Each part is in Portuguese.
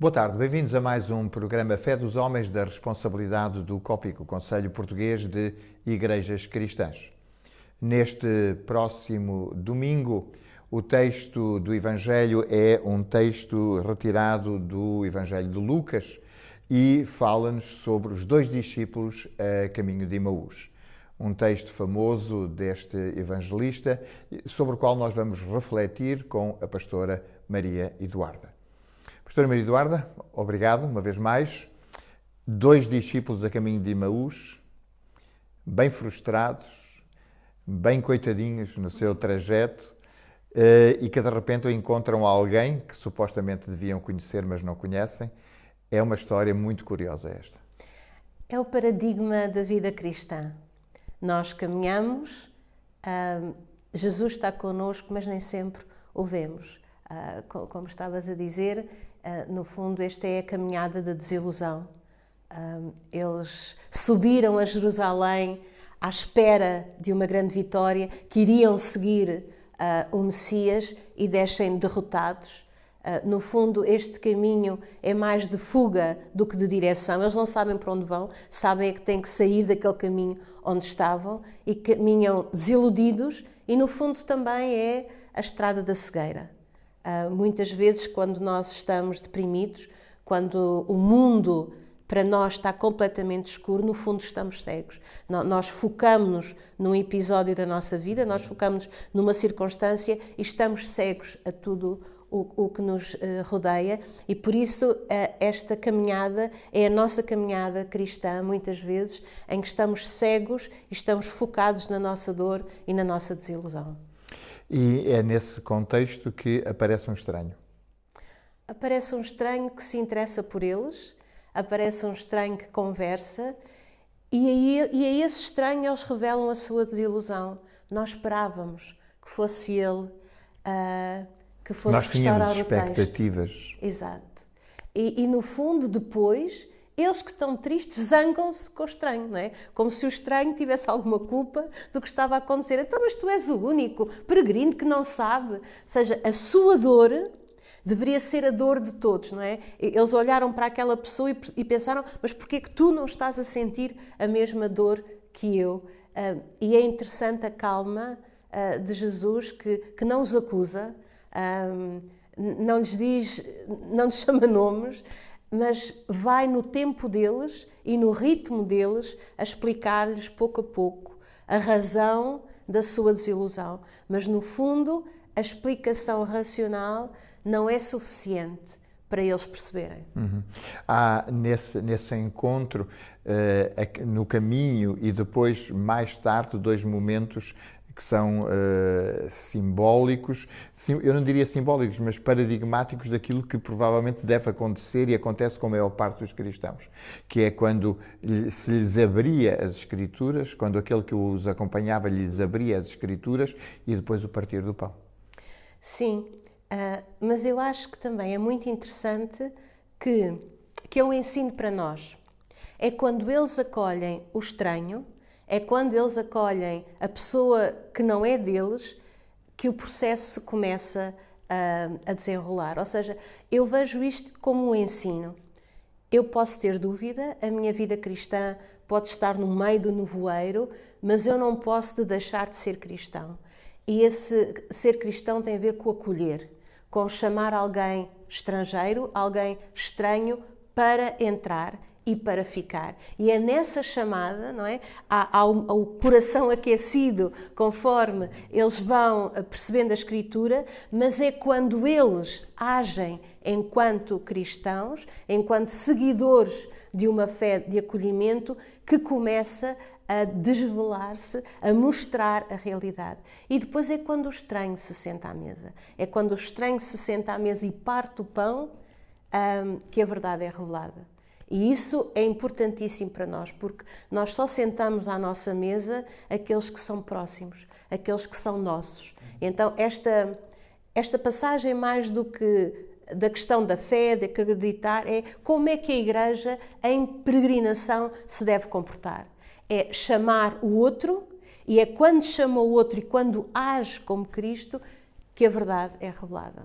Boa tarde, bem-vindos a mais um programa Fé dos Homens, da responsabilidade do COPIC, o Conselho Português de Igrejas Cristãs. Neste próximo domingo, o texto do Evangelho é um texto retirado do Evangelho de Lucas e fala-nos sobre os dois discípulos a caminho de Emaús. Um texto famoso deste evangelista, sobre o qual nós vamos refletir com a pastora Maria Eduarda. Pastora Maria Eduarda, obrigado uma vez mais. Dois discípulos a caminho de Emaús, bem frustrados, bem coitadinhos no seu trajeto e que de repente encontram alguém que supostamente deviam conhecer, mas não conhecem. É uma história muito curiosa esta. É o paradigma da vida cristã. Nós caminhamos, Jesus está connosco, mas nem sempre o vemos. Como estavas a dizer, no fundo esta é a caminhada da desilusão. Eles subiram a Jerusalém à espera de uma grande vitória, que iriam seguir o Messias e descem derrotados. No fundo, este caminho é mais de fuga do que de direção. Eles não sabem para onde vão, sabem é que têm que sair daquele caminho onde estavam e caminham desiludidos, e no fundo também é a estrada da cegueira. Muitas vezes, quando nós estamos deprimidos, quando o mundo para nós está completamente escuro, no fundo estamos cegos. Nós focamos-nos num episódio da nossa vida, nós focamos numa circunstância e estamos cegos a tudo o que nos rodeia, e por isso esta caminhada é a nossa caminhada cristã, muitas vezes, em que estamos cegos e estamos focados na nossa dor e na nossa desilusão. E é nesse contexto que aparece um estranho. Aparece um estranho que se interessa por eles, aparece um estranho que conversa, e a esse estranho eles revelam a sua desilusão. Nós esperávamos que fosse ele que fosse restaurar o texto. Nós tínhamos expectativas. Exato. E no fundo, depois, eles que estão tristes zangam-se com o estranho, não é? Como se o estranho tivesse alguma culpa do que estava a acontecer. Então, mas tu és o único peregrino que não sabe. Ou seja, a sua dor deveria ser a dor de todos, não é? Eles olharam para aquela pessoa e pensaram, mas porquê que tu não estás a sentir a mesma dor que eu? E é interessante a calma de Jesus, que não os acusa, não lhes diz, não lhes chama nomes, mas vai no tempo deles e no ritmo deles a explicar-lhes pouco a pouco a razão da sua desilusão. Mas no fundo a explicação racional não é suficiente para eles perceberem. Há nesse encontro, no caminho e depois mais tarde, dois momentos que são simbólicos, eu não diria simbólicos, mas paradigmáticos daquilo que provavelmente deve acontecer e acontece com a maior parte dos cristãos, que é quando se lhes abria as Escrituras, quando aquele que os acompanhava lhes abria as Escrituras e depois o partir do pão. Sim, mas eu acho que também é muito interessante que é um ensino para nós. É quando eles acolhem o estranho, é quando eles acolhem a pessoa que não é deles, que o processo se começa a desenrolar. Ou seja, eu vejo isto como um ensino. Eu posso ter dúvida, a minha vida cristã pode estar no meio do nevoeiro, mas eu não posso deixar de ser cristão. E esse ser cristão tem a ver com acolher, com chamar alguém estrangeiro, alguém estranho para entrar e para ficar. E é nessa chamada, não é? Há o coração aquecido conforme eles vão percebendo a Escritura, mas é quando eles agem enquanto cristãos, enquanto seguidores de uma fé de acolhimento, que começa a desvelar-se, a mostrar a realidade. E depois é quando o estranho se senta à mesa. É quando o estranho se senta à mesa e parte o pão, que a verdade é revelada. E isso é importantíssimo para nós, porque nós só sentamos à nossa mesa aqueles que são próximos, aqueles que são nossos. Então, esta passagem, mais do que da questão da fé, de acreditar, é como é que a Igreja, em peregrinação, se deve comportar. É chamar o outro, e é quando chama o outro e quando age como Cristo que a verdade é revelada.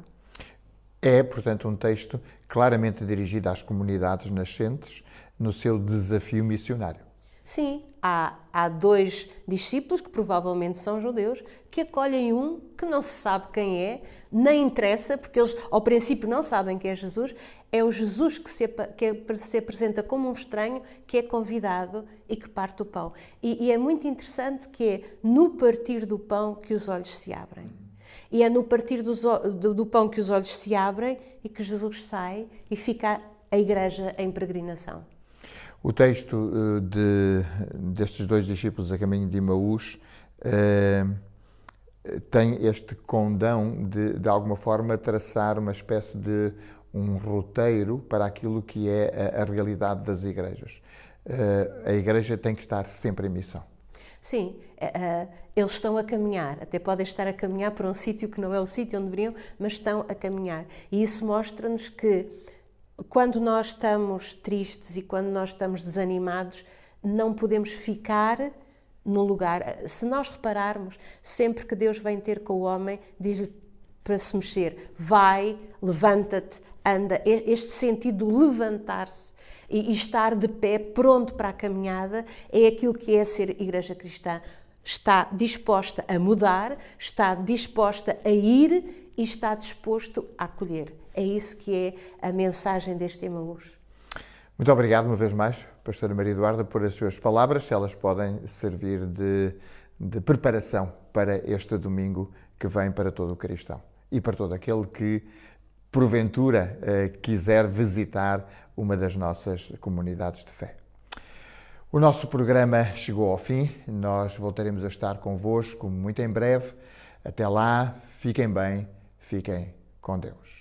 É, portanto, um texto claramente dirigido às comunidades nascentes no seu desafio missionário. Sim, há dois discípulos, que provavelmente são judeus, que acolhem um que não se sabe quem é, nem interessa, porque eles ao princípio não sabem quem é Jesus. É o Jesus que se apresenta como um estranho, que é convidado e que parte o pão. E é muito interessante que é no partir do pão que os olhos se abrem. E é no partir do pão que os olhos se abrem e que Jesus sai e fica a igreja em peregrinação. O texto destes dois discípulos a caminho de Emaús tem este condão de alguma forma, traçar uma espécie de um roteiro para aquilo que é a realidade das igrejas. A igreja tem que estar sempre em missão. Sim, eles estão a caminhar, até podem estar a caminhar para um sítio que não é o sítio onde deveriam, mas estão a caminhar. E isso mostra-nos que quando nós estamos tristes e quando nós estamos desanimados, não podemos ficar num lugar. Se nós repararmos, sempre que Deus vem ter com o homem, diz-lhe para se mexer, vai, levanta-te, anda. Este sentido de levantar-se e estar de pé, pronto para a caminhada, é aquilo que é ser igreja cristã. Está disposta a mudar, está disposta a ir e está disposto a acolher. É isso que é a mensagem deste Emaús. Muito obrigado uma vez mais, Pastora Maria Eduarda, por as suas palavras. Elas podem servir de preparação para este domingo que vem para todo o cristão e para todo aquele que, porventura, quiser visitar uma das nossas comunidades de fé. O nosso programa chegou ao fim. Nós voltaremos a estar convosco muito em breve. Até lá, fiquem bem, fiquem com Deus.